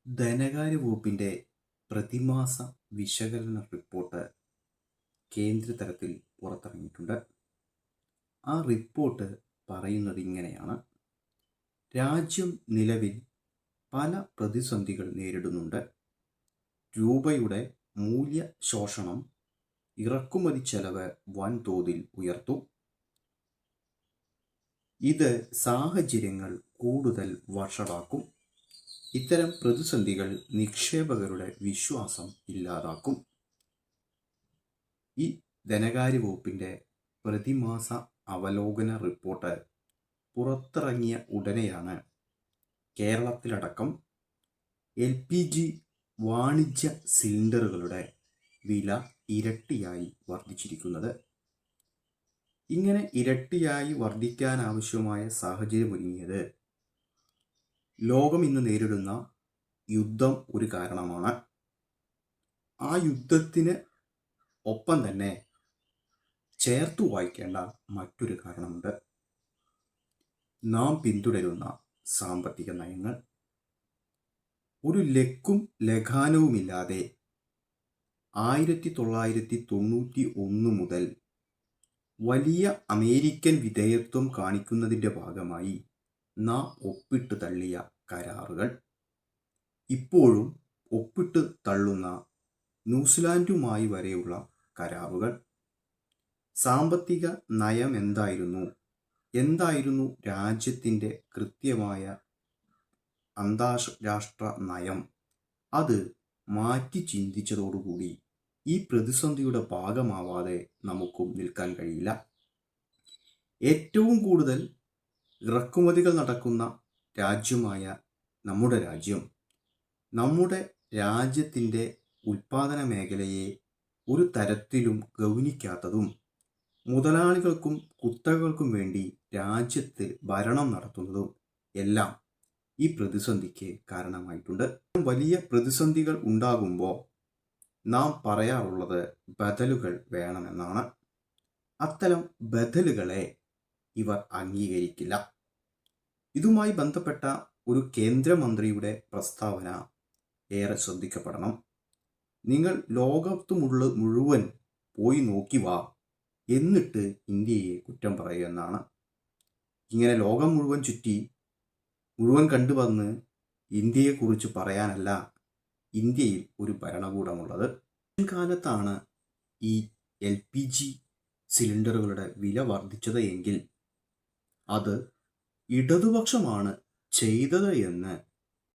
ധനകാര്യ വകുപ്പിന്റെ പ്രതിമാസ വിശകലന റിപ്പോർട്ട് കേന്ദ്ര തലത്തിൽ പുറത്തിറങ്ങിയിട്ടുണ്ട്. ആ റിപ്പോർട്ട് പറയുന്നത് ഇങ്ങനെയാണ്: രാജ്യം നിലവിൽ പല പ്രതിസന്ധികൾ നേരിടുന്നുണ്ട്. രൂപയുടെ മൂല്യശോഷണം ഇറക്കുമതി ചെലവ് വൻതോതിൽ ഉയർത്തു. ഇത് സാഹചര്യങ്ങൾ കൂടുതൽ വഷളാക്കും. ഇത്തരം പ്രതിസന്ധികൾ നിക്ഷേപകരുടെ വിശ്വാസം ഇല്ലാതാക്കും. ഈ ധനകാര്യ വകുപ്പിന്റെ പ്രതിമാസ അവലോകന റിപ്പോർട്ട് പുറത്തിറങ്ങിയ ഉടനെയാണ് കേരളത്തിലടക്കം LPG വാണിജ്യ സിലിണ്ടറുകളുടെ വില ഇരട്ടിയായി വർദ്ധിച്ചിരിക്കുന്നത്. ഇങ്ങനെ ഇരട്ടിയായി വർദ്ധിക്കാനാവശ്യമായ സാഹചര്യമൊരുങ്ങിയത് ലോകം ഇന്ന് നേരിടുന്ന യുദ്ധം ഒരു കാരണമാണ്. ആ യുദ്ധത്തിന് ഒപ്പം തന്നെ ചേർത്തു വായിക്കേണ്ട മറ്റൊരു കാരണമുണ്ട്. നാം പിന്തുടരുന്ന സാമ്പത്തിക നയങ്ങൾ ഒരു ലക്കും ലഗാനവുമില്ലാതെ 1991 മുതൽ വലിയ അമേരിക്കൻ വിധേയത്വം കാണിക്കുന്നതിൻ്റെ ഭാഗമായി നാം ഒപ്പിട്ട് തള്ളിയ കരാറുകൾ, ഇപ്പോഴും ഒപ്പിട്ട് തള്ളുന്ന ന്യൂസിലാൻഡുമായി വരെയുള്ള കരാറുകൾ, സാമ്പത്തിക നയം എന്തായിരുന്നു രാജ്യത്തിൻ്റെ കൃത്യമായ അന്താരാഷ്ട്ര നയം, അത് മാറ്റി ചിന്തിച്ചതോടുകൂടി ഈ പ്രതിസന്ധിയുടെ ഭാഗമാവാതെ നമുക്കും നിൽക്കാൻ കഴിയില്ല. ഏറ്റവും കൂടുതൽ ഇറക്കുമതികൾ നടക്കുന്ന രാജ്യമായ നമ്മുടെ രാജ്യം നമ്മുടെ രാജ്യത്തിൻ്റെ ഉൽപാദന മേഖലയെ ഒരു തരത്തിലും ഗൗനിക്കാത്തതും മുതലാളികൾക്കും കുത്തകകൾക്കും വേണ്ടി രാജ്യത്ത് ഭരണം നടത്തുന്നതും എല്ലാം ഈ പ്രതിസന്ധിക്ക് കാരണമായിട്ടുണ്ട്. വലിയ പ്രതിസന്ധികൾ ഉണ്ടാകുമ്പോൾ നാം പറയാറുള്ളത് ബദലുകൾ വേണമെന്നാണ്. അത്തരം ബദലുകളെ ഇവർ അംഗീകരിക്കില്ല. ഇതുമായി ബന്ധപ്പെട്ട ഒരു കേന്ദ്രമന്ത്രിയുടെ പ്രസ്താവന ഏറെ ശ്രദ്ധിക്കപ്പെടണം. നിങ്ങൾ ലോകത്ത് മുഴുവൻ പോയി നോക്കി വാ, എന്നിട്ട് ഇന്ത്യയെ കുറ്റം പറയുക എന്നാണ്. ഇങ്ങനെ ലോകം മുഴുവൻ ചുറ്റി മുഴുവൻ കണ്ടുവന്ന് ഇന്ത്യയെക്കുറിച്ച് പറയാനല്ല ഇന്ത്യയിൽ ഒരു ഭരണകൂടമുള്ളത്. കാലത്താണ് ഈ LPG സിലിണ്ടറുകളുടെ വില വർദ്ധിച്ചത് എങ്കിൽ അത് ഇടതുപക്ഷമാണ് ചെയ്തത് എന്ന്